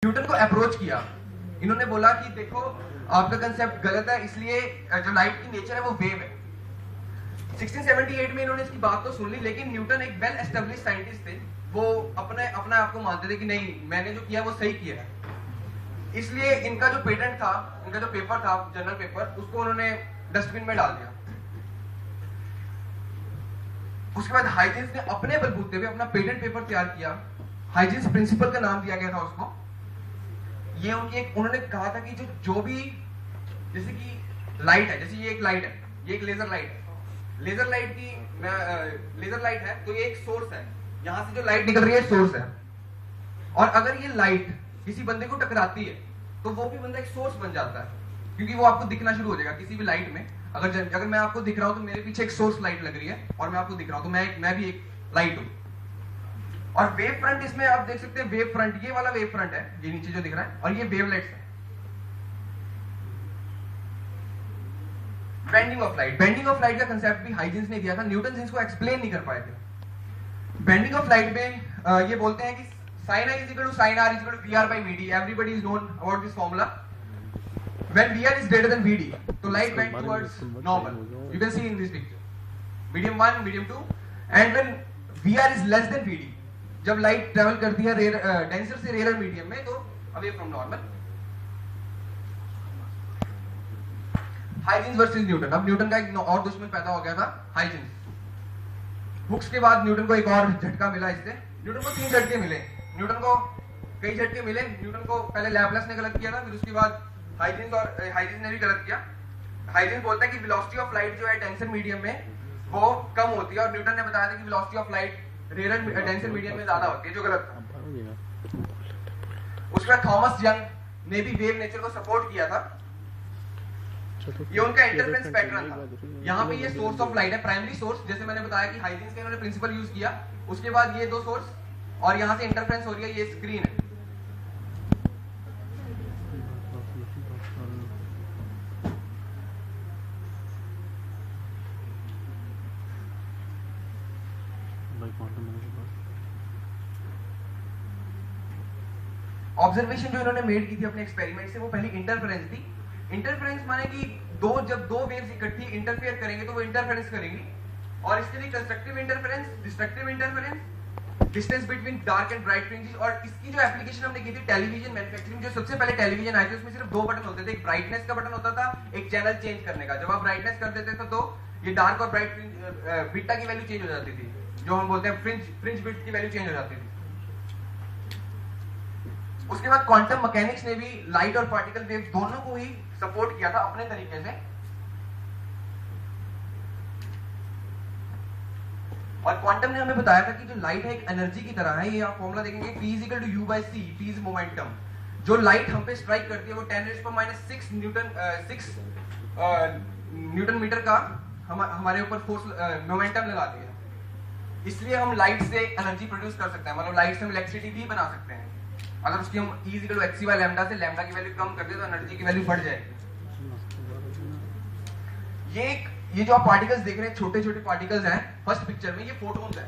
Newton को approach किया। इन्होंने बोला कि देखो आपका कंसेप्ट गलत है, इसलिए जो लाइट की नेचर है वो वेव है। 1678 में इन्होंने इसकी बात तो सुन ली, लेकिन न्यूटन एक वेल एस्टेब्लिश साइंटिस्ट थे। वो अपने आप को मानते थे कि नहीं, मैंने जो किया वो सही किया है। इसलिए इनका जो पेटेंट था, इनका जो पेपर था, जर्नल पेपर, उसको उन्होंने डस्टबिन में डाल दिया। उसके बाद हाइजेंस ने अपने बलबूते पे अपना पेटेंट पेपर तैयार किया। हाइजेंस प्रिंसिपल का नाम दिया गया था उसको। ये उन्होंने कहा था कि जो भी, जैसे कि लाइट है, जैसे ये एक लाइट है, ये एक लेजर लाइट है। लेजर लाइट है तो ये एक सोर्स है, यहां से जो लाइट निकल रही है सोर्स है। और अगर ये लाइट किसी बंदे को टकराती है तो वो भी बंदा एक सोर्स बन जाता है, क्योंकि वो आपको दिखना शुरू हो जाएगा किसी भी लाइट में। अगर मैं आपको दिख रहा हूं तो मेरे पीछे एक सोर्स लाइट लग रही है और मैं आपको दिख रहा हूं, तो मैं भी एक लाइट हूं। और वेव फ्रंट, इसमें आप देख सकते हैं वेव फ्रंट, ये वाला वेव फ्रंट है, ये नीचे जो दिख रहा है, और ये वेवलेट्स है। बेंडिंग ऑफ लाइट का कंसेप्ट भी हाइजेंस ने दिया था, न्यूटन इसको एक्सप्लेन नहीं कर पाए थे। बेंडिंग ऑफ लाइट में ये बोलते हैं कि sin I is equal to sin R is equal to VR by VD. Everybody is known about this formula. When VR is greater than VD, so light bend towards normal. You can see in this picture. Medium 1, medium 2, and when VR is less than VD, जब light travel करती है denser से rare medium में, तो away from normal. Huygens versus Newton. अब Newton का एक और दुश्मन पैदा हो गया था, हाइजेंस। हुक्स के बाद न्यूटन को एक और झटका मिला इससे। न्यूटन को 3 झटके मिले, न्यूटन को कई झटके मिले। न्यूटन को पहले लैपलेस ने गलत किया था, फिर उसके बाद हाइजेंस ने भी गलत किया। हाइजेंस बोलता है कि वेलोसिटी ऑफ लाइट जो है डेंसर मीडियम में वो कम होती है, और न्यूटन ने बताया था कि velocity of light rare denser medium में ज्यादा होती है, जो गलत था। उसके बाद थॉमस यंग ने भी वेव नेचर को सपोर्ट किया था। ये उनका इंटरफेरेंस पैटर्न था। यहाँ पे ये सोर्स ऑफ लाइट है, प्राइमरी सोर्स, जैसे मैंने बताया कि हाइजेंस का इन्होंने प्रिंसिपल यूज किया। उसके बाद ये 2 सोर्स, और यहाँ से इंटरफेरेंस हो रही है, ये स्क्रीन है। ऑब्जर्वेशन जो इन्होंने मेड की थी अपने एक्सपेरिमेंट से, वो पहली इंटरफेरेंस थी। इंटरफेरेंस माने कि जब दो वेव्स इकट्ठी इंटरफेयर करेंगे तो वो इंटरफेरेंस करेंगी। और इसके लिए constructive interference, destructive interference, distance between dark and bright fringes. और इसकी जो एप्लीकेशन हमने की थी टेलीविजन मैन्युफैक्चरिंग, जो सबसे पहले टेलीविजन आए थे उसमें सिर्फ 2 बटन होते थे, एक ब्राइटनेस का बटन होता था, एक चैनल चेंज करने का। जब आप ब्राइटनेस कर देते थे तो ये डार्क और ब्राइट बीटा की वैल्यू चेंज हो जाती थी, जो हम बोलते हैं फ्रिंज बिट की वैल्यू चेंज हो जाती थी। उसके बाद क्वांटम मैकेनिक्स ने भी लाइट और पार्टिकल वेव दोनों को ही सपोर्ट किया था अपने तरीके से। और क्वांटम ने हमें बताया था कि जो लाइट है एक एनर्जी की तरह है। ये आप फॉर्मूला देखेंगे, P is equal to U by C, P is momentum. जो लाइट हम पे स्ट्राइक करती है वो 10⁻⁶ न्यूटन मीटर का हमारे ऊपर फोर्स मोमेंटम लगाती है। इसलिए हम लाइट से एनर्जी प्रोड्यूस कर सकते हैं, मतलब लाइट से हम इलेक्ट्रिसिटी भी बना सकते हैं। अगर उसकी हम E is equal to hc by lambda से लैम्डा की वैल्यू कम कर दे तो एनर्जी की वैल्यू बढ़ जाएगी। ये जो आप पार्टिकल्स देख रहे हैं, छोटे छोटे पार्टिकल्स हैं फर्स्ट पिक्चर में, ये फोटॉन्स है।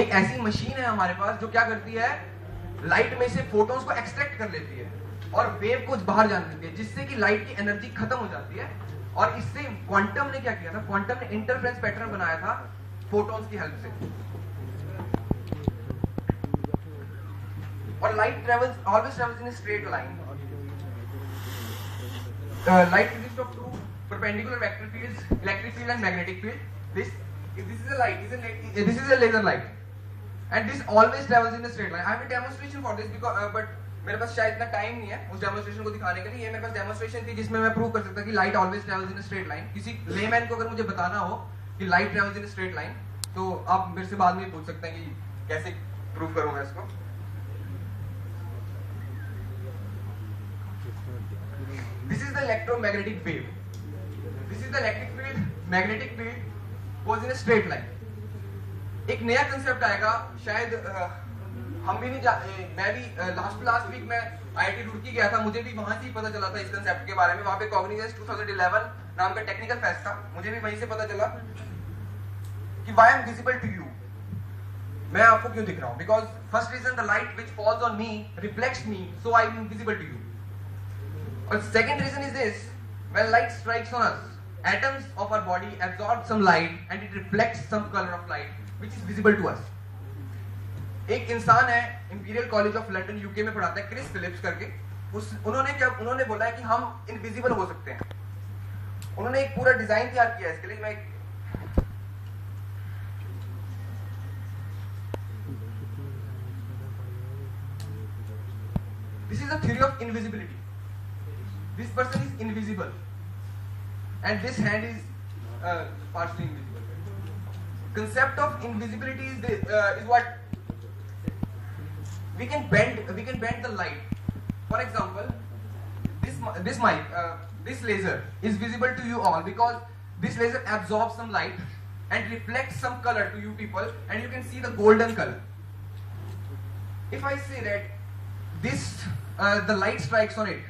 एक ऐसी मशीन है हमारे पास जो क्या करती है, लाइट में से फोटॉन्स को एक्सट्रैक्ट कर लेती है और वेव को बाहर जाने देती है, जिससे कि लाइट की एनर्जी खत्म हो जाती है। और इससे क्वांटम ने क्या किया था, क्वांटम ने इंटरफेरेंस पैटर्न बनाया था फोटॉन्स की हेल्प से। और light always travels in a straight line. Light consists of 2 perpendicular vector fields, electric field and magnetic field. This is a light, this is a laser light, and this always travels in a straight line. I have a demonstration for this because but मेरे पास शायद इतना time नहीं है उस demonstration को दिखाने के लिए। ये मेरे पास डेमोन्स्ट्रेशन थी जिसमें मैं प्रूव कर सकता कि light always travels in a straight line. किसी लेमैन को अगर मुझे बताना हो कि light travels in a straight line, तो आप मेरे से बाद में पूछ सकते हैं कि कैसे प्रूव करूंगा इसको। This is the electromagnetic wave. This is the electric field. Magnetic field goes in a straight line. एक नया कंसेप्ट आएगा, शायद हम भी नहीं मैं भी लास्ट वीक में IIT रुड़की गया था, मुझे भी वहां से ही पता चला था इस कंसेप्ट के बारे में। वहां पे कॉग्निजेंस 2011 नाम का टेक्निकल फेस्ट था, मुझे भी वहीं से पता चला कि why I'm visible to you, मैं आपको क्यों दिख रहा हूं। Because First reason, the light which falls on me reflects me, so I am invisible to you. Or second reason is this: when light strikes on us, atoms of our body absorb some light and it reflects some color of light which is visible to us. एक इंसान है, imperial college of London UK में पढ़ाता है, Chris Philips करके। उन्होंने बोला है कि हम इनविजिबल हो सकते हैं। उन्होंने एक पूरा डिजाइन तैयार किया है इसके लिए। मैं This is the theory of invisibility. This person is invisible, and this hand is partially invisible. Concept of invisibility is what we can bend the light. For example, this mic, this laser is visible to you all because this laser absorbs some light and reflects some color to you people, and you can see the golden color. If I say that this the light strikes on it,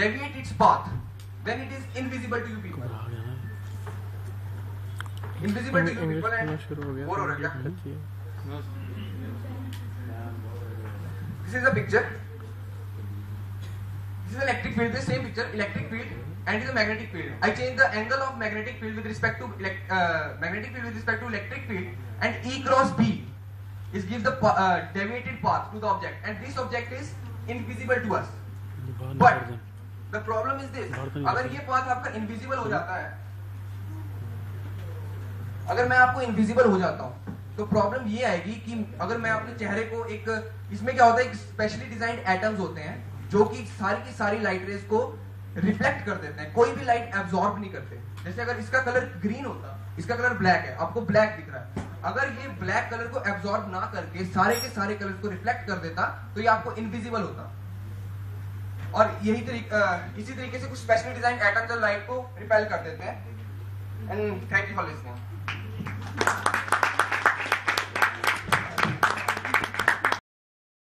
deviate its path, then it is invisible to you people. Invisible to you people and more हो रहा है। This is a picture. This is an electric field. The same picture, electric field, and it is a magnetic field. I change the angle of magnetic field with respect to electric field, and E cross B is gives the deviated path to the object, and this object is invisible to us. But the problem is this: अगर ये path आपका invisible हो जाता है, अगर मैं आपको invisible हो जाता हूँ, तो प्रॉब्लम ये आएगी कि अगर मैं अपने चेहरे को एक, इसमें क्या होता है, एक स्पेशली डिजाइंड एटम्स होते हैं जो कि सारी की सारी लाइट रेज को रिफ्लेक्ट कर देते हैं, कोई भी लाइट एब्जॉर्ब नहीं करते। जैसे अगर इसका कलर ग्रीन होता, इसका कलर ब्लैक है, आपको ब्लैक दिख रहा है, अगर ये ब्लैक कलर को एब्जॉर्ब ना करके सारे के सारे कलर्स को रिफ्लेक्ट कर देता तो ये आपको इनविजिबल होता। और इसी तरीके से कुछ स्पेशली डिजाइन एटम्स लाइट को रिपेल कर देते हैं। And thank you for listening.